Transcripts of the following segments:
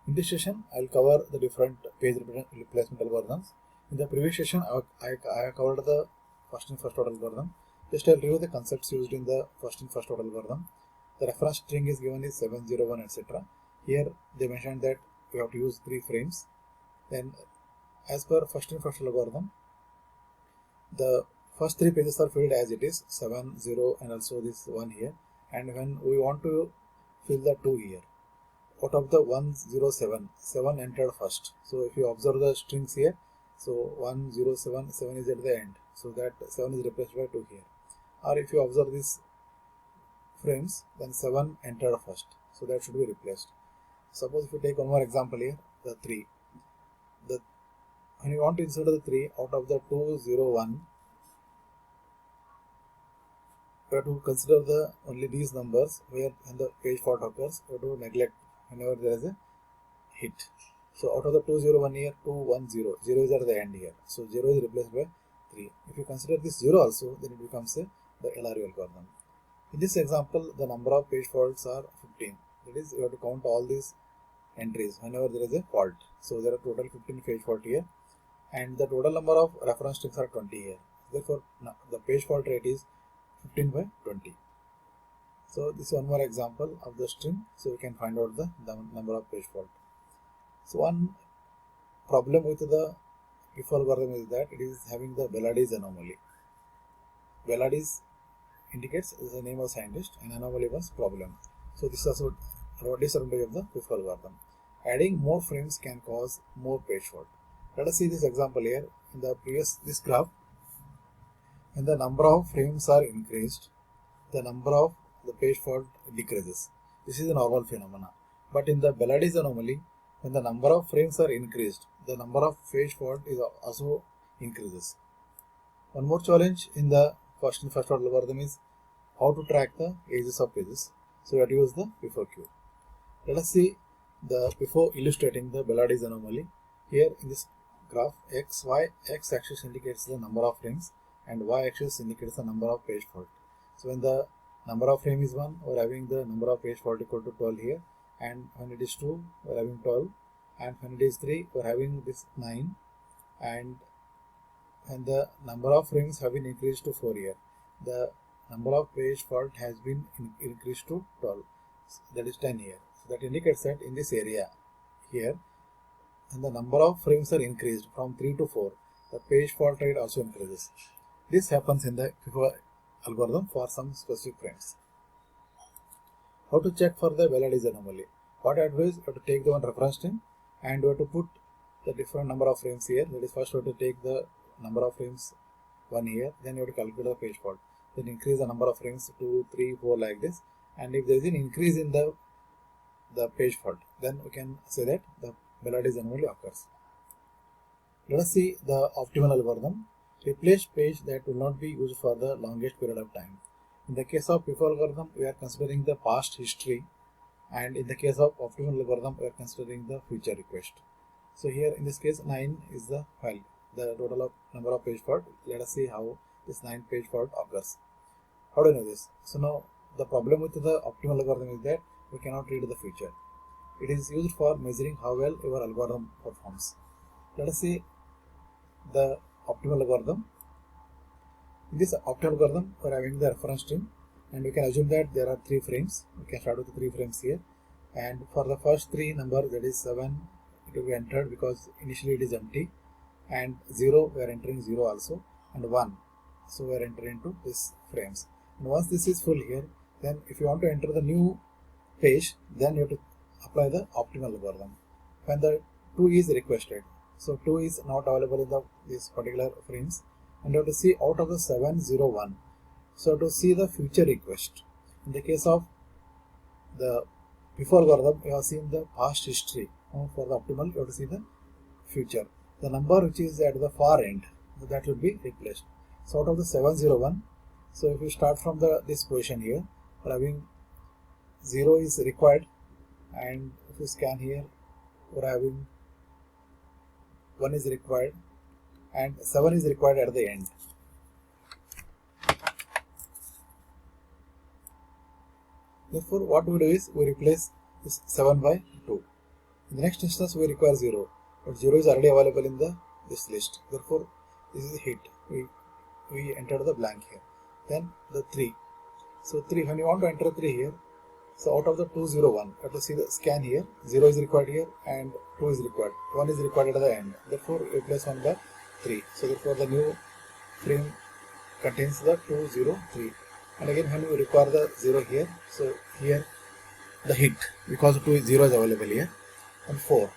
In this session, I'll cover the different page replacement algorithms. In the previous session, I covered the first in first out algorithm. Just I'll review the concepts used in the first in first out algorithm. The reference string is given is 701, etc. Here they mentioned that we have to use 3 frames. Then, as per first in first algorithm, the first 3 pages are filled as it is 7, 0, and also this 1 here. And when we want to fill the 2 here, out of the 107, 7 entered first. So if you observe the strings here, so 107, 7 is at the end, so that 7 is replaced by 2 here. Or if you observe these frames, then 7 entered first, so that should be replaced. Suppose if you take one more example here, the 3. When you want to insert the 3 out of the 201, you have to consider only these numbers where when the page fault occurs, you have to neglect whenever there is a hit. So out of the 201 here, 210, 0 is at the end here. So 0 is replaced by 3. If you consider this 0 also, then it becomes the LRU algorithm. In this example, the number of page faults are 15. That is, you have to count all these entries whenever there is a fault. So there are total 15 page fault here, and the total number of reference strings are 20 here. Therefore, the page fault rate is 15 by 20. So this is one more example of the string. So you can find out the number of page fault. So one problem with the PIF algorithm is that it is having the Beladi's anomaly. Beladi's indicates the name of scientist and anomaly was problem. So this is also a disadvantage of the PIF algorithm. Adding more frames can cause more page fault. Let us see this example here. In the this graph, when the number of frames are increased, the number of the page fault decreases. This is a normal phenomena. But in the Beladi's anomaly, when the number of frames are increased, the number of page fault is also increases. One more challenge in the first in first order algorithm is how to track the ages of pages. So we have to use the PIFO-Q. Let us see the PIFO illustrating the Beladi's anomaly. Here in this graph, x axis indicates the number of frames and y axis indicates the number of page fault. So when the number of frame is 1, we are having the number of page fault equal to 12 here, and when it is 2, we are having 12, and when it is 3, we are having this 9, and when the number of frames have been increased to 4 here, the number of page fault has been increased to 12, that is 10 here. So that indicates that in this area here, when the number of frames are increased from 3 to 4, the page fault rate also increases. This happens in the PIFO algorithm for some specific frames. How to check for the Beladi's anomaly? What advice? You have to take the one reference string and you have to put the different number of frames here. That is, first you have to take the number of frames 1 here, then you have to calculate the page fault. Then increase the number of frames 2, 3, 4 like this. And if there is an increase in the page fault, then we can say that the Beladi's anomaly occurs. Let us see the optimal algorithm. Replace page that will not be used for the longest period of time. In the case of PIFO algorithm, we are considering the past history, and in the case of optimal algorithm, we are considering the future request. So here in this case, 9 is the value, the total of number of page fault. Let us see how this 9 page fault occurs. How do you know this? So now the problem with the optimal algorithm is that we cannot read the future. It is used for measuring how well your algorithm performs. Let us see the optimal algorithm. In this optimal algorithm, we are having the reference string, and we can assume that there are 3 frames. We can start with the 3 frames here, and for the first 3 number, that is 7, it will be entered because initially it is empty, and 0 we are entering 0 also, and 1, so we are entering into this frames. And once this is full here, then if you want to enter the new page, then you have to apply the optimal algorithm. When the 2 is requested, so 2 is not available in this particular frames, and you have to see out of the 701. So to see the future request, in the case of the PIFO algorithm, you have seen the past history. For the optimal, you have to see the future. The number which is at the far end, that will be replaced. So out of the 701, so if we start from this position here, we are having 0 is required, and if we scan here, we are having 1 is required, and 7 is required at the end. Therefore, what we do is we replace this 7 by 2. In the next instance, we require 0, but 0 is already available in the this list. Therefore, this is a hit. We entered the blank here. Then the 3. So 3, when you want to enter 3 here, so out of the 201, you have to see the scan here. 0 is required here and 2 is required. 1 is required at the end. Therefore, replace 1 by 3. So therefore, the new frame contains the 203. And again, when you require the 0 here, so here the hit, because 0 is available here, and 4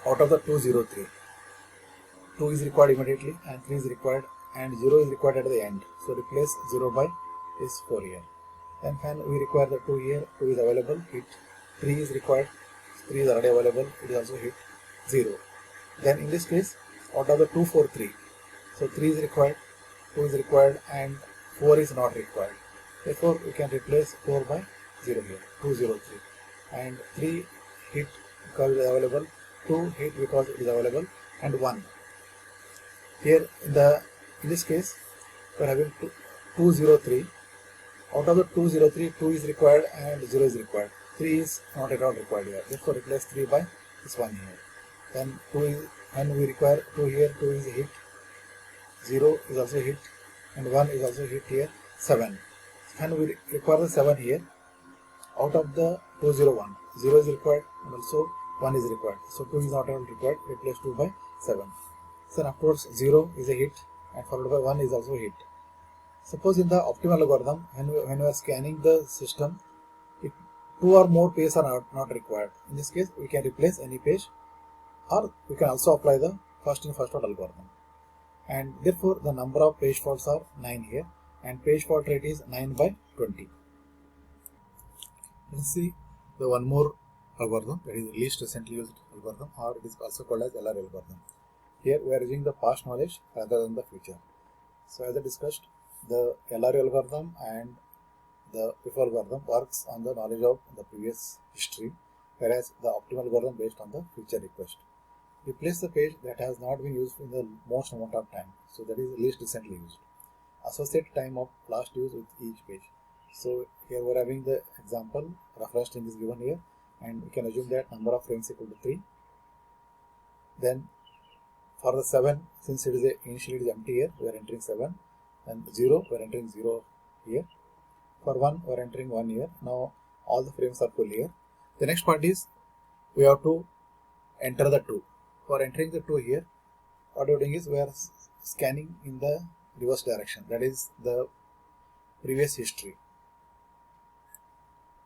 out of the 203. 2 is required immediately and 3 is required and 0 is required at the end. So replace 0 by this 4 here. And when we require the 2 here, 2 is available, hit. 3 is required, 3 is already available, it is also hit, 0. Then in this case, out of the 243, so 3 is required, 2 is required and 4 is not required. Therefore, we can replace 4 by 0 here, 203. And 3 hit because it is available, 2 hit because it is available, and 1. Here in this case, we are having 203. Out of the 203, 2 is required and 0 is required. 3 is not at all required here. Therefore, replace 3 by this 1 here. Then 2 is, when we require 2 here, 2 is hit, 0 is also hit, and 1 is also hit here, 7. When we require the 7 here, out of the 201, 0 is required and also 1 is required. So 2 is not at all required, replace 2 by 7. Then afterwards 0 is a hit and followed by 1 is also hit. Suppose in the optimal algorithm, when we are scanning the system, if 2 or more pages are not required. In this case, we can replace any page, or we can also apply the first in first out algorithm. And therefore, the number of page faults are 9 here, and page fault rate is 9 by 20. Let's see the one more algorithm, that is the least recently used algorithm, or it is also called as LR algorithm. Here we are using the past knowledge rather than the future. So as I discussed, the LR algorithm and the PIF algorithm works on the knowledge of the previous history, whereas the optimal algorithm based on the future request. Replace the page that has not been used in the most amount of time, so that is least recently used. Associate time of last use with each page. So here we are having the example, reference string is given here, and we can assume that number of frames equal to 3. Then for the 7, since it is initially it is empty here, we are entering 7, and 0, we are entering 0 here. For 1, we are entering 1 here. Now all the frames are full here. The next part is we have to enter the 2. For entering the 2 here, what we are doing is we are scanning in the reverse direction, that is the previous history.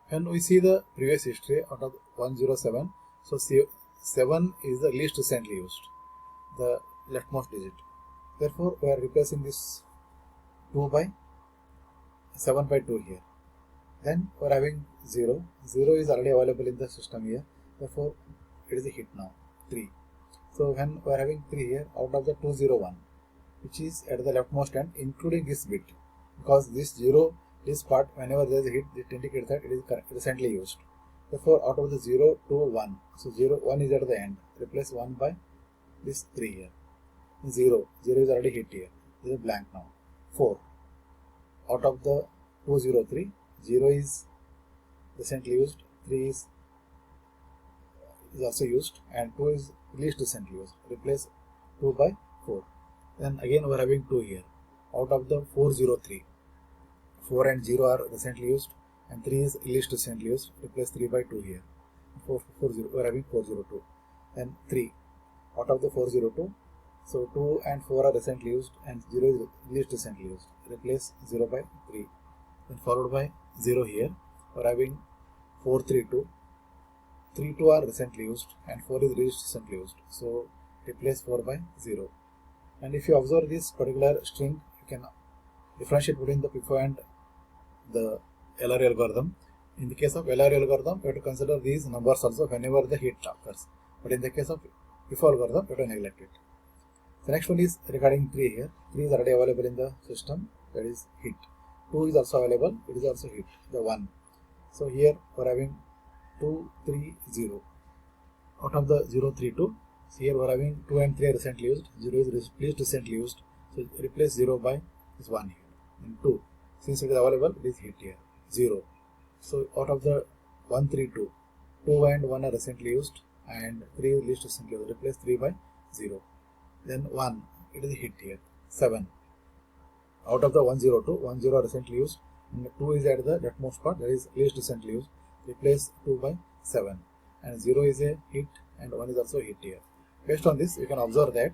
When we see the previous history out of 107, so 7 is the least recently used, the leftmost digit. Therefore, we are replacing this 2 by 7 by 2 here. Then we are having 0. 0 is already available in the system here. Therefore, it is a hit now, 3. So when we are having 3 here, out of the 201, which is at the leftmost end, including this bit, because this 0, this part, whenever there is a hit, it indicates that it is recently used. Therefore, out of the 0 to 1, so 1 is at the end, replace 1 by this 3 here. 0 is already hit here, this is blank now. 4, out of the 203, 0 is recently used, 3 is also used, and 2 is least recently used, replace 2 by 4. Then again we are having 2 here, out of the 403, 4 and 0 are recently used and 3 is least recently used, replace 3 by 2 here. 440, we are having 402. Then 3, out of the 402, so 2 and 4 are recently used and 0 is least recently used, replace 0 by 3. Then followed by 0 here, we are having 432, 32 are recently used and 4 is least recently used, so replace 4 by 0. And if you observe this particular string, you can differentiate between the PIFO and the LR algorithm. In the case of LR algorithm, you have to consider these numbers also whenever the hit occurs. But in the case of PIFO algorithm, you have to neglect it. The next one is regarding 3 here. 3 is already available in the system, that is hit. 2 is also available, it is also hit, the 1. So here we are having 230. Out of the 032, so here we are having 2 and 3 are recently used, 0 is least recently used, so replace 0 by this 1 here. And 2, since it is available, it is hit here, 0. So out of the 132, 2 and 1 are recently used and 3 is least recently used. Replace 3 by 0. Then 1, it is a hit here. 7. Out of the 102, 10 are recently used, and 2 is at the leftmost part, that is least recently used. Replace 2 by 7, and 0 is a hit and 1 is also a hit here. Based on this, you can observe that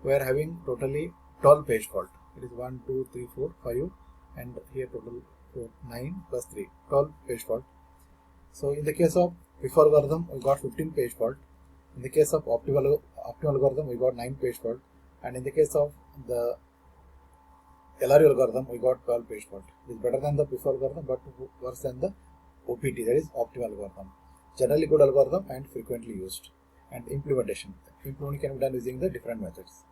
we are having totally 12 page fault. It is 1, 2, 3, 4, 5, and here total 4, 9 plus 3, 12 page fault. So in the case of PIF algorithm, we got 15 page fault. In the case of optimal algorithm, we got 9 page fault, and in the case of the LRU algorithm, we got 12 page fault. It is better than the PIF algorithm, but worse than the OPT, that is optimal algorithm. Generally good algorithm and frequently used. And implementation can be done using the different methods.